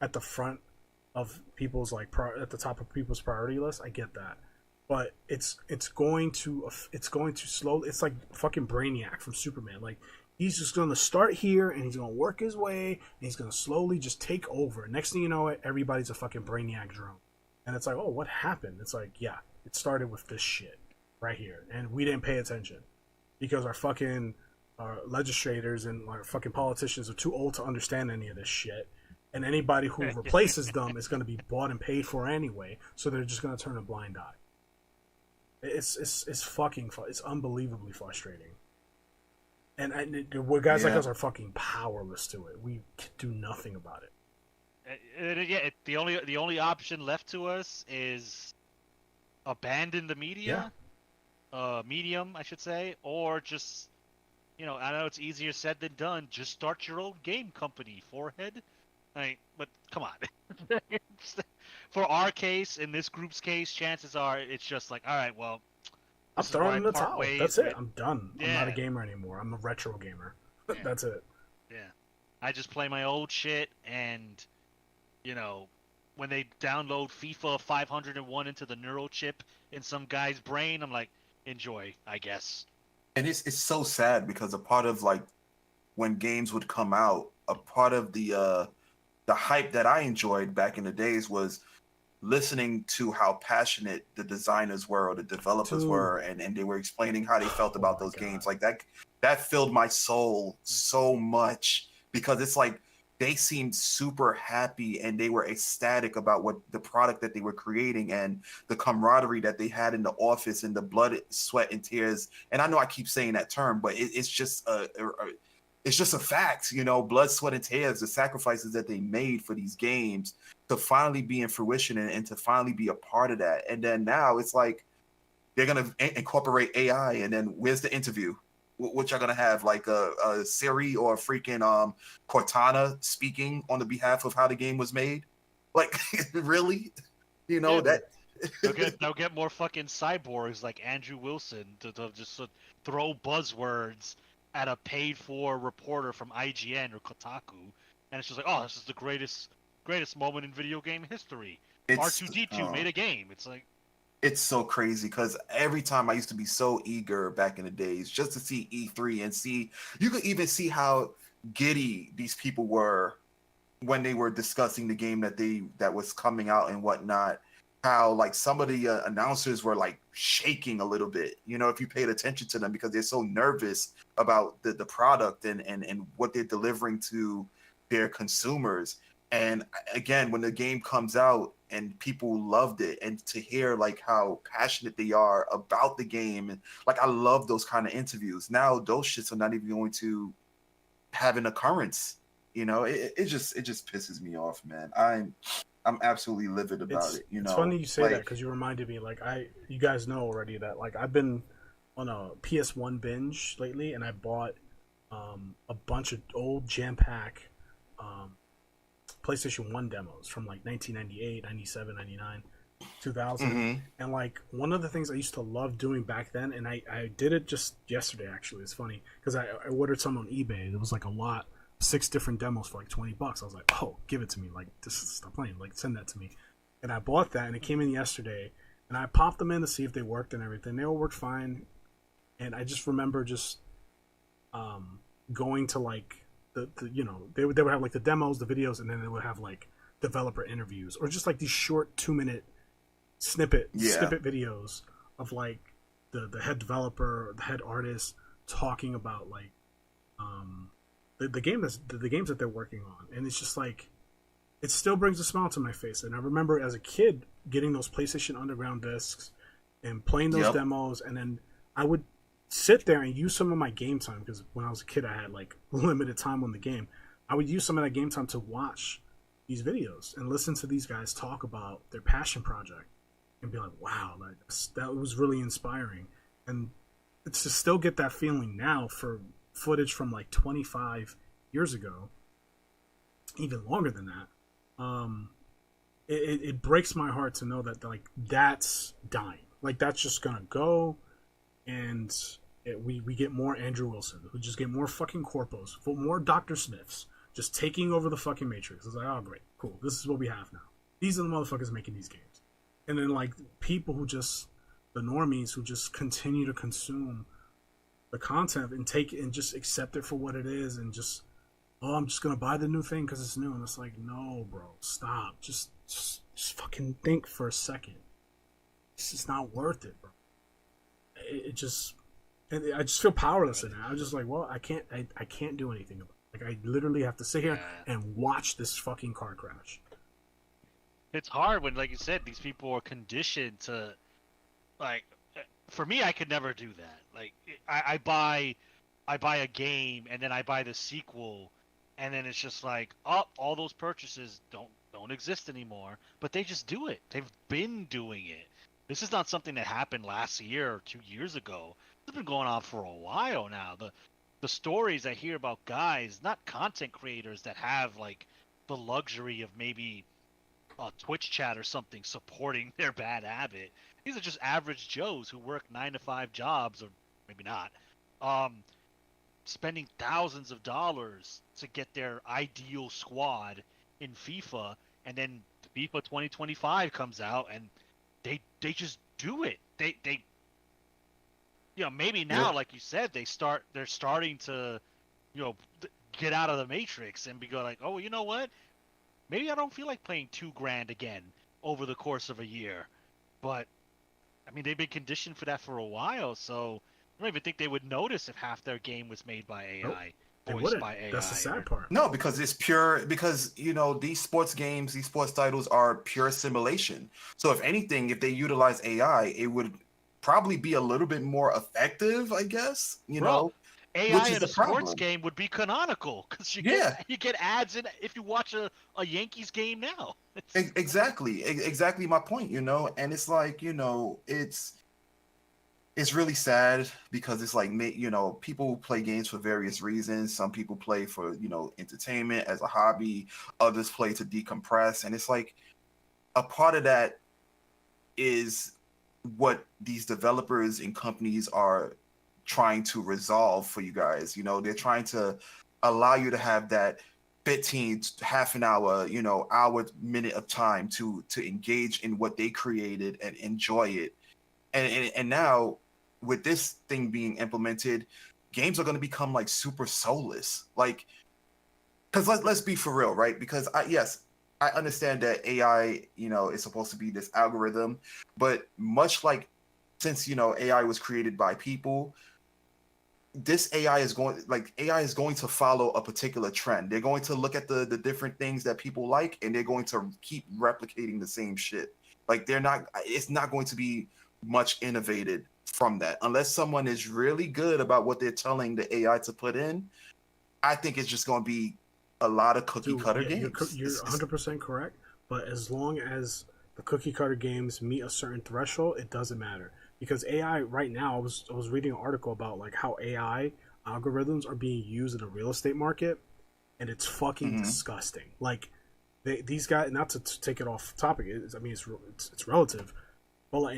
at the front of people's at the top of people's priority list. I get that, but it's going to slowly. It's like fucking Brainiac from Superman. Like he's just going to start here and he's going to work his way and he's going to slowly just take over. Next thing you know, everybody's a fucking Brainiac drone, and it's like, oh, what happened? It's like, yeah, it started with this shit right here, and we didn't pay attention because our fucking legislators and our fucking politicians are too old to understand any of this shit. And anybody who replaces them is going to be bought and paid for anyway, so they're just going to turn a blind eye. It's fucking it's unbelievably frustrating. And guys like us are fucking powerless to it. We do nothing about it. The only option left to us is abandon the media, medium, I should say, or just, I know it's easier said than done. Just start your own game company, forehead. But come on. For our case, in this group's case, chances are it's just like, all right, well, I'm throwing in the towel. That's it. I'm done. Yeah. I'm not a gamer anymore. I'm a retro gamer. Yeah. That's it. Yeah. I just play my old shit, and, when they download FIFA 501 into the neural chip in some guy's brain, I'm like, enjoy, I guess. And it's so sad because a part of like when games would come out, a part of the hype that I enjoyed back in the days was listening to how passionate the designers were or the developers were, and they were explaining how they felt about those games. Like that filled my soul so much because it's like they seemed super happy and they were ecstatic about what the product that they were creating and the camaraderie that they had in the office and the blood, sweat, and tears. And I know I keep saying that term, but it's just a fact, blood, sweat, and tears, the sacrifices that they made for these games to finally be in fruition and to finally be a part of that. And then now it's like they're going to incorporate AI, and then where's the interview? What y'all going to have, like a Siri or a freaking Cortana speaking on the behalf of how the game was made? Like, really? That... they'll get more fucking cyborgs like Andrew Wilson to just throw buzzwords at a paid-for reporter from IGN or Kotaku, and it's just like, oh, this is the greatest moment in video game history. R2-D2 made a game. It's like, it's so crazy because every time I used to be so eager back in the days just to see E3 and see, you could even see how giddy these people were when they were discussing the game that was coming out and whatnot. How like some of the announcers were like shaking a little bit, if you paid attention to them, because they're so nervous about the product and what they're delivering to their consumers. And again, when the game comes out and people loved it, and to hear like how passionate they are about the game, and like I love those kind of interviews. Now those shits are not even going to have an occurrence. It just pisses me off, man. I'm absolutely livid about it. It's funny you say that because you reminded me. Like you guys know already that like I've been on a PS1 binge lately, and I bought a bunch of old jam-pack PlayStation 1 demos from like 1998, 97, 99, 2000. Mm-hmm. And like one of the things I used to love doing back then, and I did it just yesterday actually. It's funny because I ordered some on eBay. There was like a lot. 6 different demos for like $20. I was like, oh, give it to me. Like, stop playing. Like, send that to me. And I bought that, and it came in yesterday. And I popped them in to see if they worked and everything. They all worked fine. And I just remember just going to like they would have like the demos, the videos, and then they would have like developer interviews or just like these short 2-minute snippet videos of like the head developer, the head artist talking about like the games that they're working on. And it's just like, it still brings a smile to my face. And I remember as a kid getting those PlayStation Underground discs and playing those demos, and then I would sit there and use some of my game time, because when I was a kid I had like limited time on the game. I would use some of that game time to watch these videos and listen to these guys talk about their passion project and be like, wow, that was really inspiring. And it's to still get that feeling now for footage from like 25 years ago, even longer than that. It breaks my heart to know that like that's dying. Like that's just gonna go, and we get more Andrew Wilson. We just get more fucking corpos, more Dr. Smiths, just taking over the fucking Matrix. It's like, oh great, cool. This is what we have now. These are the motherfuckers making these games, and then like people who just the normies who just continue to consume the content and take it and just accept it for what it is, and just I'm just gonna buy the new thing because it's new, and it's like, no, bro, stop. Just fucking think for a second. This is not worth it, bro. I just feel powerless in it. I'm just like, well, I can't do anything about it. Like I literally have to sit here and watch this fucking car crash. It's hard when, like you said, these people are conditioned to, like, for me, I could never do that. Like, I buy a game and then I buy the sequel, and then it's just like, oh, all those purchases don't exist anymore. But they just do it. They've been doing it. This is not something that happened last year or 2 years ago. It's been going on for a while now. The stories I hear about guys, not content creators, that have like the luxury of maybe a Twitch chat or something supporting their bad habit. These are just average Joes who work 9-to-5 jobs, or maybe not, spending thousands of dollars to get their ideal squad in FIFA, and then FIFA 2025 comes out and they just do it. They maybe now, like you said, they're starting to, get out of the Matrix and go like, oh, you know what? Maybe I don't feel like playing $2,000 again over the course of a year. But I mean, they've been conditioned for that for a while, so I don't even think they would notice if half their game was made by AI. Voiced by AI. That's the sad part. No, because it's pure. Because these sports games, these sports titles are pure simulation. So if anything, if they utilize AI, it would probably be a little bit more effective, I guess. AI in a sports game would be canonical because you get ads in if you watch a Yankees game now. Exactly my point. And it's like it's really sad because it's like people play games for various reasons. Some people play for entertainment as a hobby. Others play to decompress, and it's like a part of that is what these developers and companies are trying to resolve for you guys. They're trying to allow you to have that 15 half an hour hour minute of time to engage in what they created and enjoy it. And now with this thing being implemented, games are going to become like super soulless. Like, because let's be for real, right? Because I understand that AI is supposed to be this algorithm, but much like since AI was created by people, this AI is going to follow a particular trend. They're going to look at the different things that people like, and they're going to keep replicating the same shit. Like it's not going to be much innovated from that unless someone is really good about what they're telling the AI to put in. I think it's just going to be a lot of cookie cutter games. You're 100% correct, but as long as the cookie cutter games meet a certain threshold, it doesn't matter. Because AI right now, I was reading an article about like how AI algorithms are being used in the real estate market, and it's fucking disgusting. Like these guys, not to take it off topic, it's relative, but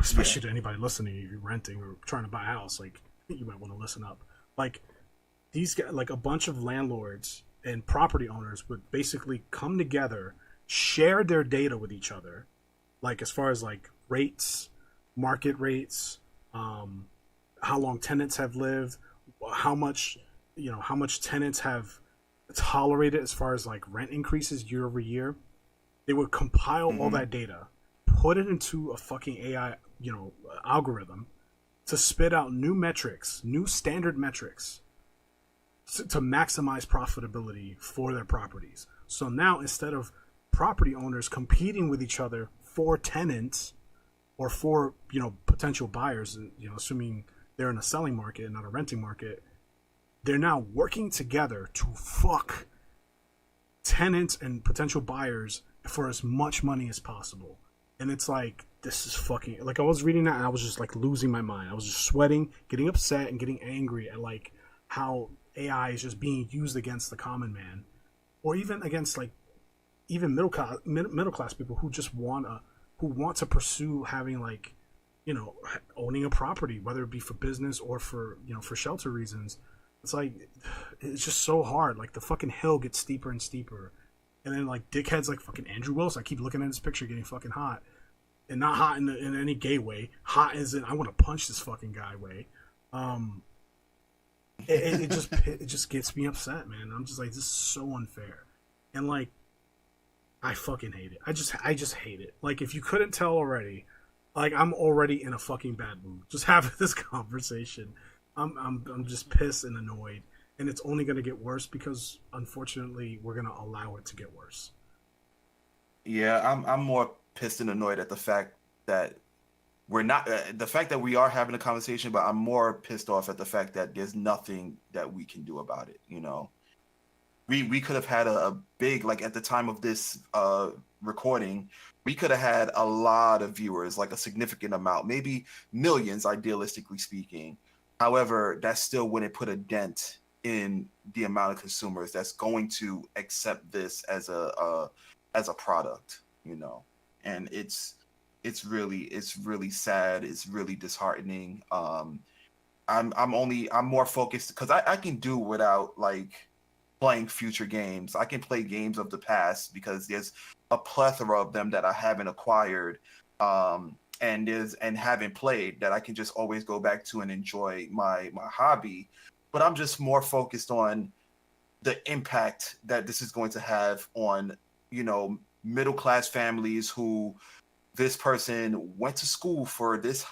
especially to anybody listening, if you're renting or trying to buy a house, like you might want to listen up. Like these guys, like a bunch of landlords and property owners would basically come together, share their data with each other, like as far as like rates, market rates, how long tenants have lived, how much tenants have tolerated as far as like rent increases year over year. They would compile all that data, put it into a fucking AI, algorithm to spit out new metrics, new standard metrics to maximize profitability for their properties. So now instead of property owners competing with each other for tenants or for potential buyers, assuming they're in a selling market and not a renting market, they're now working together to fuck tenants and potential buyers for as much money as possible. And it's like, this is fucking, like I was reading that and I was just like losing my mind. I was just sweating, getting upset and getting angry at like how AI is just being used against the common man, or even against like even middle class people who just want to pursue having like, you know, owning a property, whether it be for business or for, you know, for shelter reasons. It's like, it's just so hard. Like the fucking hill gets steeper and steeper, and then like dickheads like fucking Andrew Wilson. I keep looking at his picture getting fucking hot, and not hot in any gay way. Hot as in I want to punch this fucking guy way. It just gets me upset, man. I'm just like, this is so unfair, and like, I fucking hate it. I just hate it. Like, if you couldn't tell already, like, I'm already in a fucking bad mood just having this conversation. I'm just pissed and annoyed, and it's only gonna get worse because unfortunately we're gonna allow it to get worse. Yeah, I'm more pissed and annoyed at the fact that we're not the fact that we are having a conversation, but I'm more pissed off at the fact that there's nothing that we can do about it. You know, we could have had a big, like at the time of this recording, we could have had a lot of viewers, like a significant amount, maybe millions, idealistically speaking. However, that still wouldn't put a dent in the amount of consumers that's going to accept this as a product, you know. And it's really sad. It's really disheartening. I'm more focused because I can do without like playing future games. I can play games of the past because there's a plethora of them that I haven't acquired and haven't played that I can just always go back to and enjoy my hobby. But I'm just more focused on the impact that this is going to have on, you know, middle class families who this person went to school for this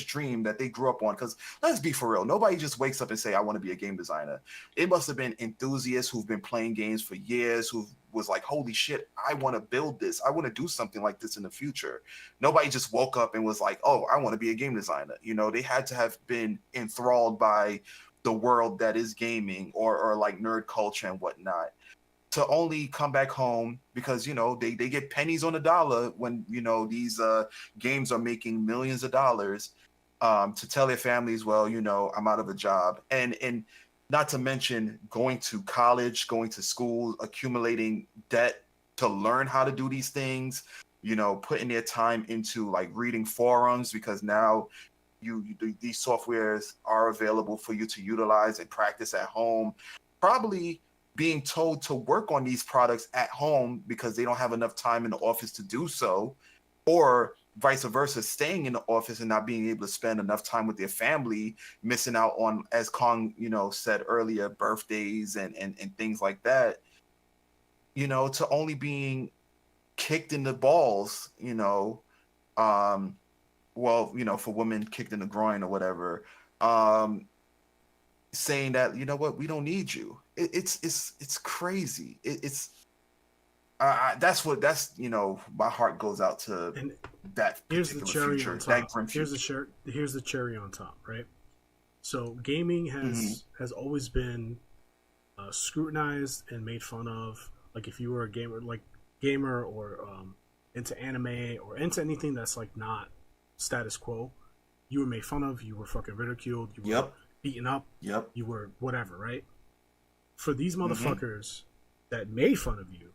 dream that they grew up on. Because let's be for real, nobody just wakes up and say, I want to be a game designer. It must have been enthusiasts who've been playing games for years, who was like, holy shit, I want to build this. I want to do something like this in the future. Nobody just woke up and was like, oh, I want to be a game designer. You know, they had to have been enthralled by the world that is gaming or like nerd culture and whatnot, to only come back home because, you know, they get pennies on the dollar when, you know, these games are making millions of dollars, to tell their families, well, you know, I'm out of a job. And not to mention going to college, going to school, accumulating debt to learn how to do these things, you know, putting their time into like reading forums because now these softwares are available for you to utilize and practice at home. Probably being told to work on these products at home because they don't have enough time in the office to do so, or vice versa, staying in the office and not being able to spend enough time with their family, missing out on, as Kong, you know, said earlier, birthdays and things like that, you know, to only being kicked in the balls, you know, well, you know, for women kicked in the groin or whatever, saying that, you know what, we don't need you. It's crazy. That's you know, my heart goes out to And that here's the particular cherry future, on that top. grim future. Here's the cherry on top, right? So gaming has always been scrutinized and made fun of. Like if you were a gamer or into anime or into anything that's like not status quo, you were made fun of. You were fucking ridiculed. You were beaten up. You were whatever, right? For these motherfuckers that made fun of you,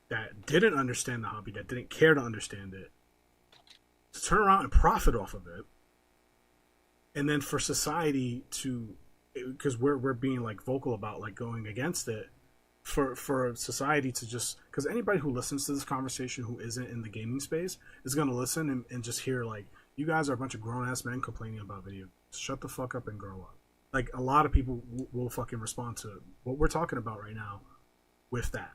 that didn't understand the hobby, that didn't care to understand it, to turn around and profit off of it, and then for society to, because we're being like vocal about like going against it, for society to just, because anybody who listens to this conversation who isn't in the gaming space is going to listen and just hear like, you guys are a bunch of grown-ass men complaining about video. Shut the fuck up and grow up. Like, a lot of people will fucking respond to what we're talking about right now with that.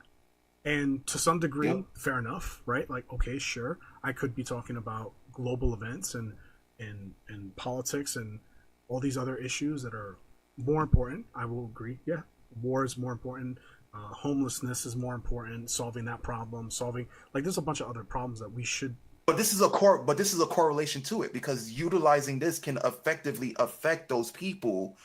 And to some degree, fair enough, right? Like, okay, sure, I could be talking about global events and politics and all these other issues that are more important. I will agree. Yeah, war is more important. Homelessness is more important. Solving that problem. Like, there's a bunch of other problems that we should. But this is a correlation to it, because utilizing this can effectively affect those people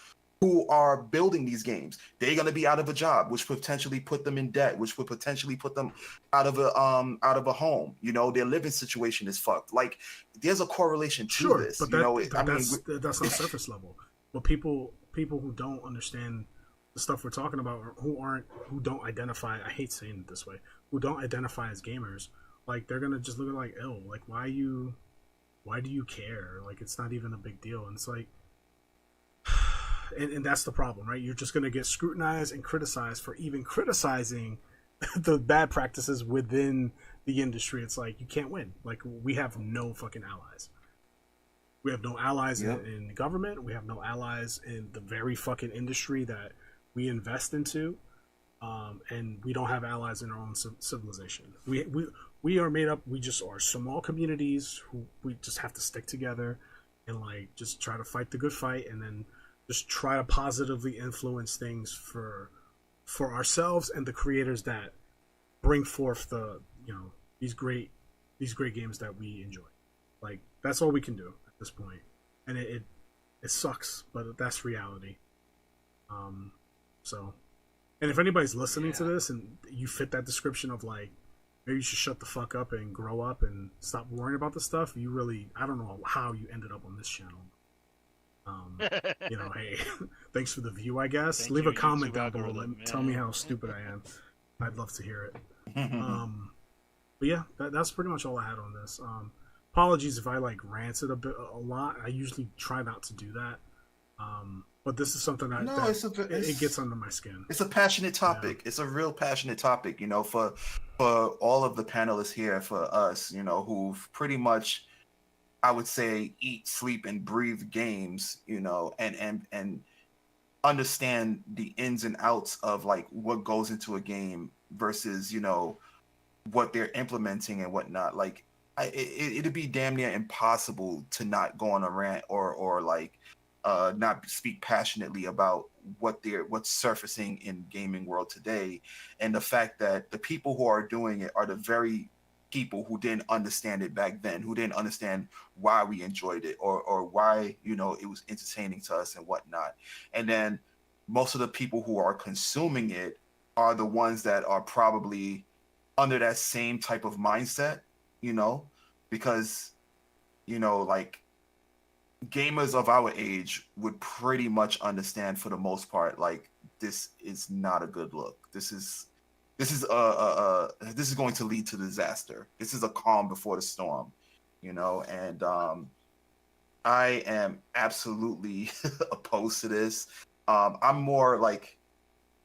who are building these games. They're going to be out of a job, which potentially put them in debt, which would potentially put them out of a home. You know, their living situation is fucked. Like, there's a correlation to this. But you know, that's on the surface level. What people people who don't understand the stuff we're talking about, or who don't identify. I hate saying it this way. Who don't identify as gamers, like they're gonna just look at it like, oh, like why do you care? Like it's not even a big deal, and it's like, and that's the problem, right? You're just gonna get scrutinized and criticized for even criticizing the bad practices within the industry. It's like you can't win. Like we have no fucking allies. We have no allies in the government. We have no allies in the very fucking industry that we invest into, and we don't have allies in our own civilization. We are made up. We just are small communities who we just have to stick together and like just try to fight the good fight, and then just try to positively influence things for ourselves and the creators that bring forth the these great games that we enjoy. Like that's all we can do at this point, and it sucks, but that's reality. So, and if anybody's listening to this and you fit that description of like, maybe you should shut the fuck up and grow up and stop worrying about the stuff, you really, I don't know how you ended up on this channel. Hey, thanks for the view, I guess. Leave a comment down below. Tell me how stupid I am. I'd love to hear it. But yeah, that's pretty much all I had on this. Apologies if I like ranted a lot. I usually try not to do that. But this is something it gets under my skin. It's a passionate topic. Yeah. It's a real passionate topic, for all of the panelists here, for us, who've pretty much, I would say, eat, sleep, and breathe games, and understand the ins and outs of like what goes into a game versus, what they're implementing and whatnot. Like, it'd be damn near impossible to not go on a rant or like not speak passionately about what's surfacing in gaming world today, and the fact that the people who are doing it are the very people who didn't understand it back then, who didn't understand why we enjoyed it or why it was entertaining to us and whatnot. And then most of the people who are consuming it are the ones that are probably under that same type of mindset, because like gamers of our age would pretty much understand for the most part, like, this is not a good look. This is going to lead to disaster. This is a calm before the storm, and I am absolutely opposed to this. I'm more like,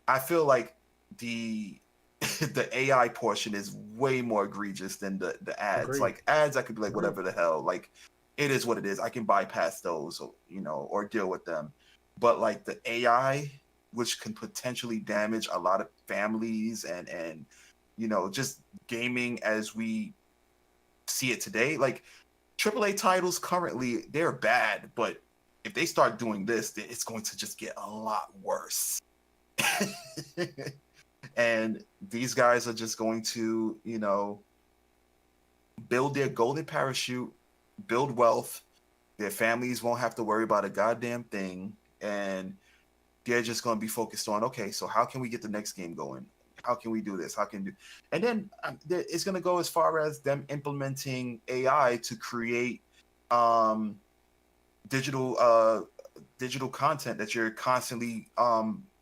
I feel like the AI portion is way more egregious than the ads. Agreed. Like ads, I could be like, whatever the hell, like, it is what it is. I can bypass those, or deal with them. But like the AI, which can potentially damage a lot of families and just gaming as we see it today. Like AAA titles currently, they're bad, but if they start doing this, then it's going to just get a lot worse. And these guys are just going to, build their golden parachute, build wealth. Their families won't have to worry about a goddamn thing, and they're just going to be focused on, okay, so how can we get the next game going? How can we do this? And then it's going to go as far as them implementing AI to create digital content that you're constantly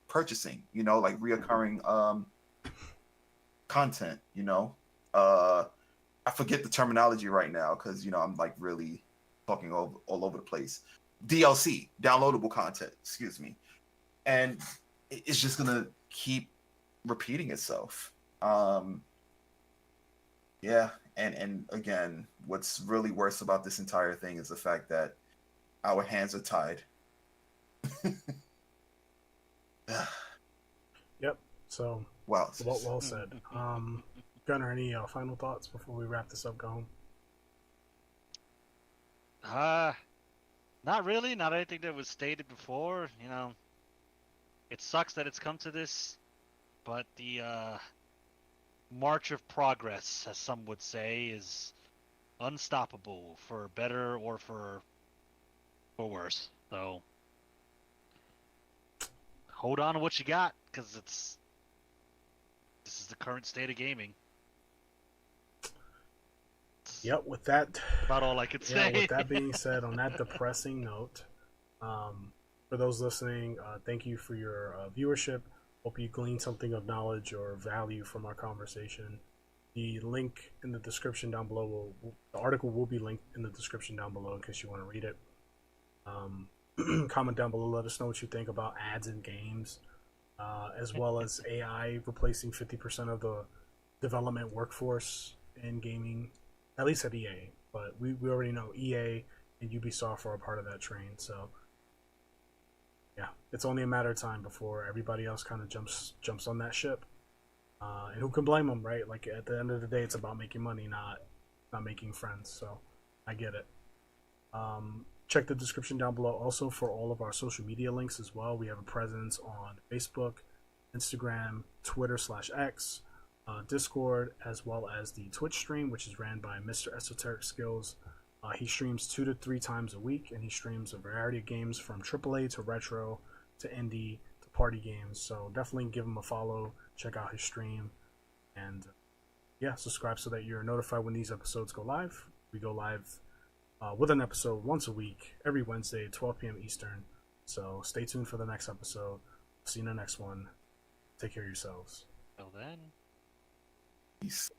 purchasing, like reoccurring content. I forget the terminology right now because I'm like really talking all over the place. DLC, downloadable content, excuse me. And it's just gonna keep repeating itself. Yeah, and again, what's really worse about this entire thing is the fact that our hands are tied. Yep. So well said. Gunnar, any final thoughts before we wrap this up? Go home. Not really. Not anything that was stated before. It sucks that it's come to this, but the march of progress, as some would say, is unstoppable, for better or for worse. So hold on to what you got, because this is the current state of gaming. Yep, with that, about all I could say. With that being said, on that depressing note, For those listening, thank you for your viewership. Hope you gleaned something of knowledge or value from our conversation. The link in the description down below the article will be linked in the description down below in case you want to read it. Comment down below, let us know what you think about ads in games, as well as AI replacing 50% of the development workforce in gaming, at least at EA. But we already know EA and Ubisoft are a part of that train, so yeah, it's only a matter of time before everybody else kind of jumps on that ship. And who can blame them, right? Like at the end of the day, it's about making money, not making friends. So I get it. Check the description down below also for all of our social media links as well. We have a presence on Facebook, Instagram, Twitter/X, Discord, as well as the Twitch stream, which is ran by Mr. Esoteric Skills. He streams 2 to 3 times a week, and he streams a variety of games from AAA to retro to indie to party games. So definitely give him a follow, check out his stream, and yeah, subscribe so that you're notified when these episodes go live. We go live with an episode once a week, every Wednesday, 12 p.m. Eastern. So stay tuned for the next episode. See you in the next one. Take care of yourselves. Till then. Peace.